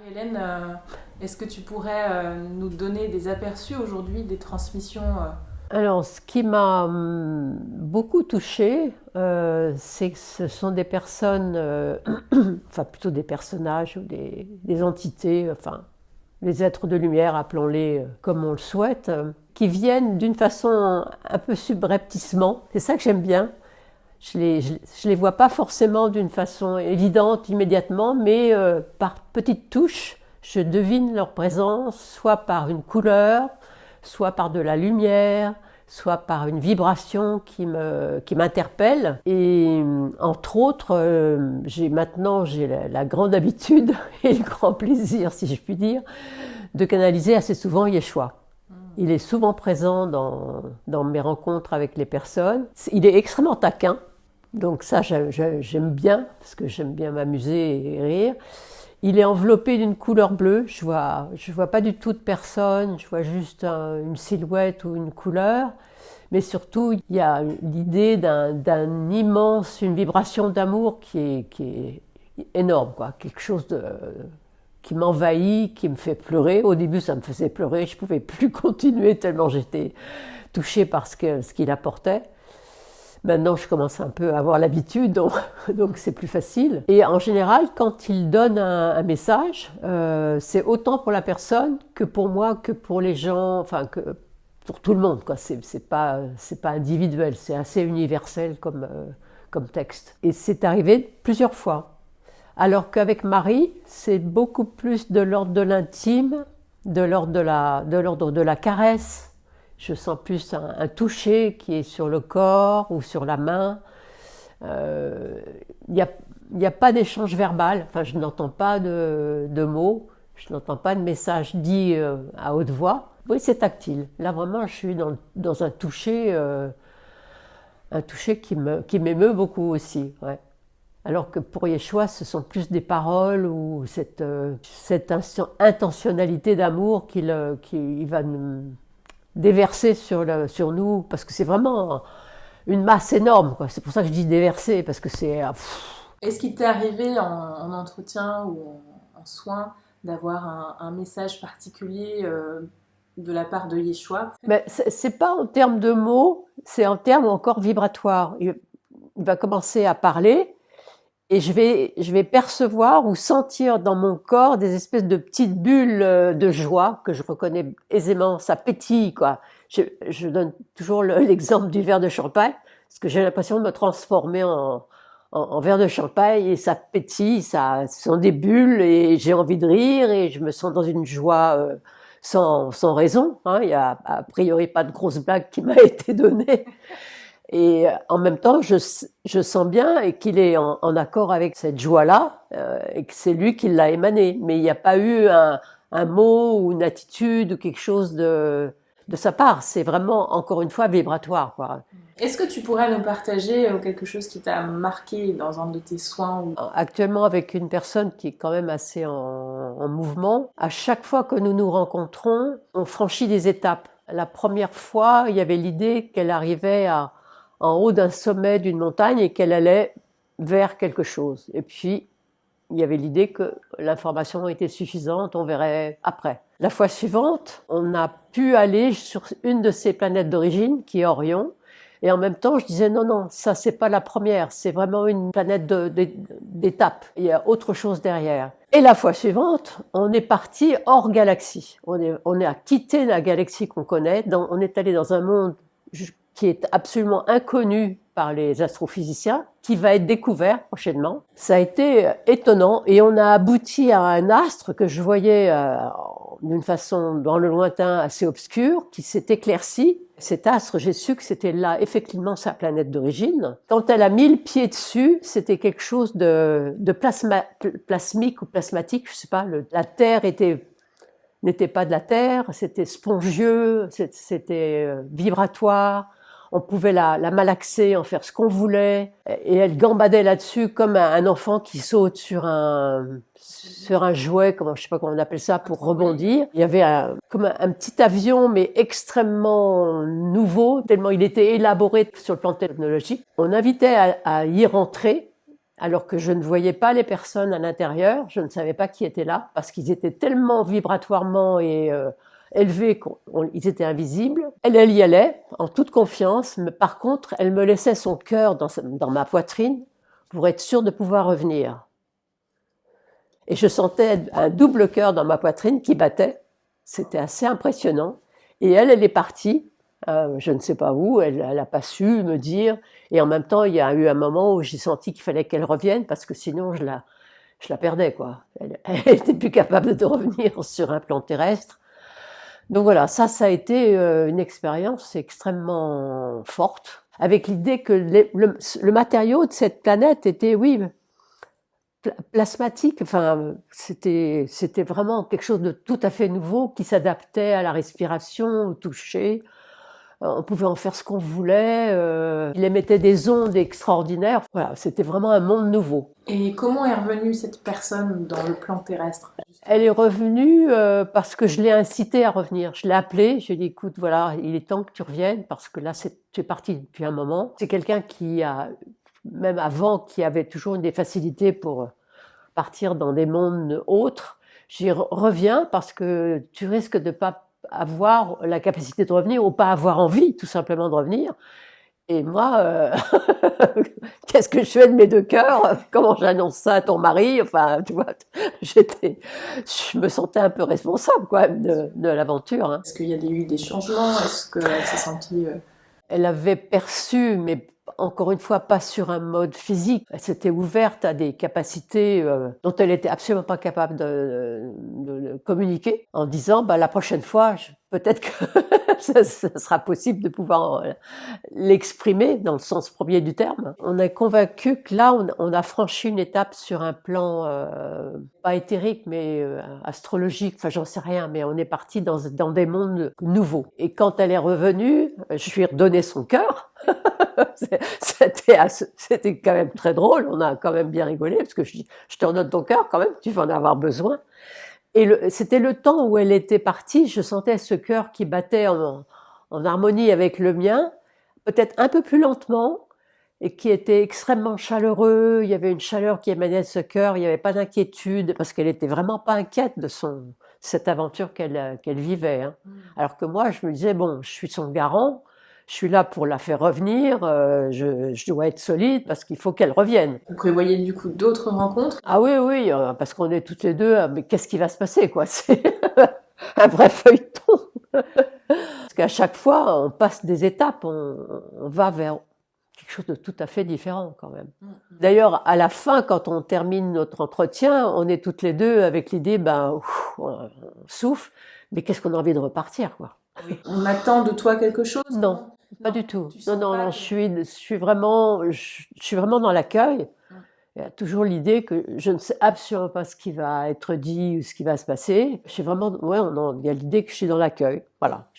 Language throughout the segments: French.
Marie-Hélène, est-ce que tu pourrais nous donner des aperçus aujourd'hui des transmissions Alors, ce qui m'a beaucoup touchée, c'est que ce sont des personnes, enfin plutôt des personnages ou des entités, enfin les êtres de lumière, appelons-les comme on le souhaite, qui viennent d'une façon un peu subrepticement. C'est ça que j'aime bien. Je les vois pas forcément d'une façon évidente immédiatement, mais par petites touches, je devine leur présence, soit par une couleur, soit par de la lumière, soit par une vibration qui m'interpelle. Et entre autres, j'ai la grande habitude et le grand plaisir, si je puis dire, de canaliser assez souvent Yeshua. Il est souvent présent dans mes rencontres avec les personnes. Il est extrêmement taquin. Donc ça, j'aime bien, parce que j'aime bien m'amuser et rire. Il est enveloppé d'une couleur bleue. Je vois pas du tout de personne, je vois juste une silhouette ou une couleur. Mais surtout, il y a l'idée une vibration d'amour qui est énorme, quoi. Quelque chose qui m'envahit, qui me fait pleurer. Au début, ça me faisait pleurer, je pouvais plus continuer tellement j'étais touchée par ce qu'il apportait. Maintenant, je commence un peu à avoir l'habitude, donc c'est plus facile. Et en général, quand il donne un message, c'est autant pour la personne que pour moi, que pour les gens, enfin que pour tout le monde, quoi. C'est pas individuel, c'est assez universel comme texte. Et c'est arrivé plusieurs fois. Alors qu'avec Marie, c'est beaucoup plus de l'ordre de l'intime, de l'ordre de la caresse. Je sens plus un toucher qui est sur le corps ou sur la main. Il n'y a pas d'échange verbal, enfin, je n'entends pas de mots, je n'entends pas de message dit à haute voix. Oui, c'est tactile. Là, vraiment, je suis dans un toucher qui m'émeut beaucoup aussi. Ouais. Alors que pour Yeshua, ce sont plus des paroles ou cette intentionnalité d'amour qu'il va nous déverser sur nous, parce que c'est vraiment une masse énorme, quoi. C'est pour ça que je dis déverser, parce que c'est... Est-ce qu'il t'est arrivé en entretien ou en soins d'avoir un message particulier de la part de Yeshua? Mais c'est pas en termes de mots, c'est en termes encore vibratoires. Il va commencer à parler, et je vais percevoir ou sentir dans mon corps des espèces de petites bulles de joie que je reconnais aisément. Ça pétille, quoi. Je donne toujours l'exemple du verre de champagne, parce que j'ai l'impression de me transformer en verre de champagne, et ça pétille, ce sont des bulles, et j'ai envie de rire, et je me sens dans une joie sans raison. Hein. Il y a a priori pas de grosse blague qui m'a été donnée. Et en même temps, je sens bien et qu'il est en accord avec cette joie-là, et que c'est lui qui l'a émanée. Mais il n'y a pas eu un mot ou une attitude ou quelque chose de sa part. C'est vraiment, encore une fois, vibratoire, quoi. Est-ce que tu pourrais nous partager quelque chose qui t'a marqué dans un de tes soins Actuellement, avec une personne qui est quand même assez en mouvement, à chaque fois que nous nous rencontrons, on franchit des étapes. La première fois, il y avait l'idée qu'elle arrivait en haut d'un sommet d'une montagne et qu'elle allait vers quelque chose. Et puis, il y avait l'idée que l'information était suffisante, on verrait après. La fois suivante, on a pu aller sur une de ses planètes d'origine, qui est Orion, et en même temps, je disais non, non, ça c'est pas la première, c'est vraiment une planète d'étape. Il y a autre chose derrière. Et la fois suivante, on est parti hors galaxie. On a quitté la galaxie qu'on connaît, on est allé dans un monde qui est absolument inconnu par les astrophysiciens, qui va être découvert prochainement. Ça a été étonnant, et on a abouti à un astre que je voyais d'une façon dans le lointain assez obscure, qui s'est éclairci. Cet astre, j'ai su que c'était là effectivement sa planète d'origine. Quand elle a mis le pied dessus, c'était quelque chose de plasmique ou plasmatique, je sais pas. La Terre n'était pas de la Terre, c'était spongieux, c'était vibratoire. On pouvait la malaxer, en faire ce qu'on voulait, et elle gambadait là-dessus comme un enfant qui saute sur un jouet, je sais pas comment on appelle ça, pour rebondir. Il y avait comme un petit avion, mais extrêmement nouveau, tellement il était élaboré sur le plan technologique. On invitait à y rentrer, alors que je ne voyais pas les personnes à l'intérieur, je ne savais pas qui était là, parce qu'ils étaient tellement vibratoirement et élevés qu'ils étaient invisibles. Elle y allait, en toute confiance, mais par contre, elle me laissait son cœur dans ma poitrine pour être sûre de pouvoir revenir. Et je sentais un double cœur dans ma poitrine qui battait. C'était assez impressionnant. Et elle est partie. Je ne sais pas où, elle n'a pas su me dire. Et en même temps, il y a eu un moment où j'ai senti qu'il fallait qu'elle revienne parce que sinon je la perdais, quoi. Elle était plus capable de revenir sur un plan terrestre. Donc voilà, ça a été une expérience extrêmement forte, avec l'idée que le matériau de cette planète était, oui, plasmatique. Enfin, c'était vraiment quelque chose de tout à fait nouveau qui s'adaptait à la respiration, au toucher. On pouvait en faire ce qu'on voulait. Il émettait des ondes extraordinaires. Voilà, c'était vraiment un monde nouveau. Et comment est revenue cette personne dans le plan terrestre? Elle est revenue parce que je l'ai incitée à revenir. Je l'ai appelée, je lui ai dit, écoute, voilà, il est temps que tu reviennes parce que là, tu es partie depuis un moment. C'est quelqu'un qui a, même avant, qui avait toujours des facilités pour partir dans des mondes autres. Je lui ai dit, reviens parce que tu risques de pas avoir la capacité de revenir ou pas avoir envie tout simplement de revenir. Et moi, qu'est-ce que je fais de mes deux cœurs? Comment j'annonce ça à ton mari? Enfin, tu vois, je me sentais un peu responsable quand même de l'aventure. Hein. Est-ce qu'il y a eu des changements? Est-ce qu'elle s'est sentie... Elle avait perçu, mais encore une fois, pas sur un mode physique. Elle s'était ouverte à des capacités dont elle était absolument pas capable de communiquer, en disant, bah, la prochaine fois, peut-être que ça sera possible de pouvoir l'exprimer dans le sens premier du terme. On est convaincu que là, on a franchi une étape sur un plan pas éthérique, mais astrologique. Enfin, j'en sais rien, mais on est parti dans des mondes nouveaux. Et quand elle est revenue, je lui ai redonné son cœur. C'était quand même très drôle. On a quand même bien rigolé parce que je te redonne ton cœur quand même. Tu vas en avoir besoin. Et c'était le temps où elle était partie. Je sentais ce cœur qui battait en harmonie avec le mien, peut-être un peu plus lentement, et qui était extrêmement chaleureux. Il y avait une chaleur qui émanait de ce cœur. Il n'y avait pas d'inquiétude parce qu'elle était vraiment pas inquiète de cette aventure qu'elle vivait. Hein. Alors que moi, je me disais bon, je suis son garant. Je suis là pour la faire revenir, je dois être solide parce qu'il faut qu'elle revienne. Vous prévoyez du coup d'autres rencontres? Ah oui, oui, parce qu'on est toutes les deux, mais qu'est-ce qui va se passer, quoi? C'est un vrai feuilleton. Parce qu'à chaque fois, on passe des étapes, on va vers quelque chose de tout à fait différent quand même. D'ailleurs, à la fin, quand on termine notre entretien, on est toutes les deux avec l'idée, on souffle, mais qu'est-ce qu'on a envie de repartir, quoi. Oui. On attend de toi quelque chose? Non. Pas du tout. Non, je suis vraiment dans l'accueil. Il y a toujours l'idée que je ne sais absolument pas ce qui va être dit ou ce qui va se passer. Je suis vraiment, il y a l'idée que je suis dans l'accueil. Voilà.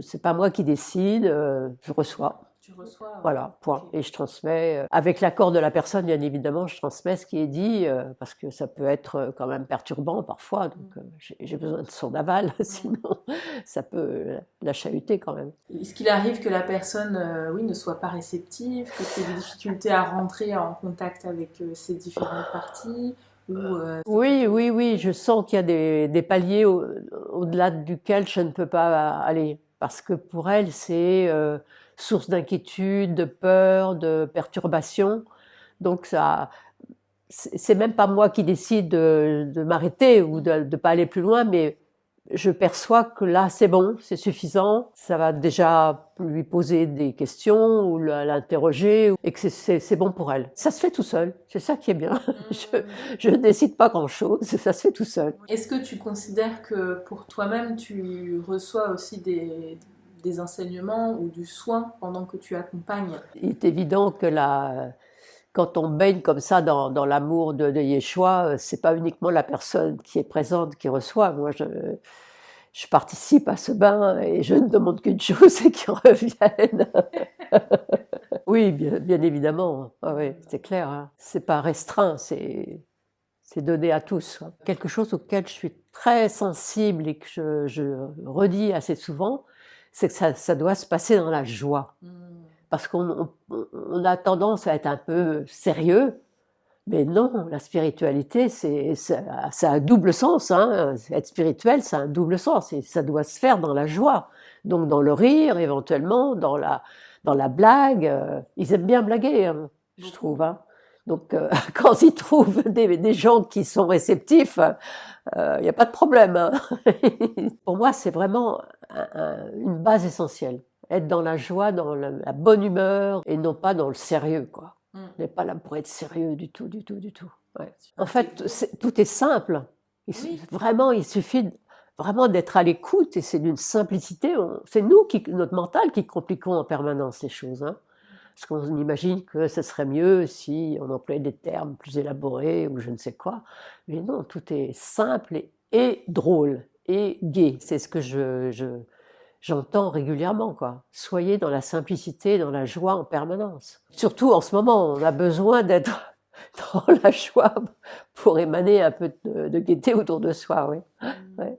C'est pas moi qui décide, je reçois. Tu reçois. Voilà, point. Okay. Et je transmets, avec l'accord de la personne, bien évidemment, je transmets ce qui est dit, parce que ça peut être quand même perturbant parfois, donc j'ai besoin de son aval, sinon ça peut la chahuter quand même. Est-ce qu'il arrive que la personne ne soit pas réceptive, que tu aies des difficultés à rentrer en contact avec ces différentes parties Oui, je sens qu'il y a des paliers au-delà duquel je ne peux pas aller, parce que pour elle, c'est... source d'inquiétude, de peur, de perturbation. Donc ça, c'est même pas moi qui décide de m'arrêter ou de pas aller plus loin, mais je perçois que là c'est bon, c'est suffisant. Ça va déjà lui poser des questions ou l'interroger et que c'est bon pour elle. Ça se fait tout seul, c'est ça qui est bien. Je ne décide pas grand-chose, ça se fait tout seul. Est-ce que tu considères que pour toi-même tu reçois aussi des enseignements ou du soin pendant que tu accompagnes? Il est évident que quand on baigne comme ça dans l'amour de Yeshua, c'est pas uniquement la personne qui est présente qui reçoit. Moi, je participe à ce bain et je ne demande qu'une chose, c'est qu'ils reviennent. Oui, bien évidemment. Ah oui, c'est clair. Hein. C'est pas restreint, c'est donné à tous. Quelque chose auquel je suis très sensible et que je redis assez souvent, c'est que ça doit se passer dans la joie. Parce qu'on a tendance à être un peu sérieux Mais non, la spiritualité, ça a un double sens, hein. Être spirituel, ça a un double sens et ça doit se faire dans la joie. Donc dans le rire, éventuellement, dans la blague. Ils aiment bien blaguer, hein, je trouve, hein. Donc quand ils trouvent des gens qui sont réceptifs, il n'y a pas de problème, hein. Pour moi, c'est vraiment une base essentielle. Être dans la joie, dans la bonne humeur et non pas dans le sérieux, quoi. On n'est pas là pour être sérieux du tout, du tout, du tout. Ouais. En fait, tout est simple. Oui. Vraiment, il suffit vraiment d'être à l'écoute et c'est d'une simplicité. C'est nous, notre mental, qui compliquons en permanence les choses, hein. Parce qu'on imagine que ce serait mieux si on employait des termes plus élaborés ou je ne sais quoi. Mais non, tout est simple et drôle et gai. C'est ce que j'entends régulièrement, quoi. Soyez dans la simplicité, dans la joie en permanence. Surtout en ce moment, on a besoin d'être dans la joie pour émaner un peu de gaieté autour de soi, oui. Ouais.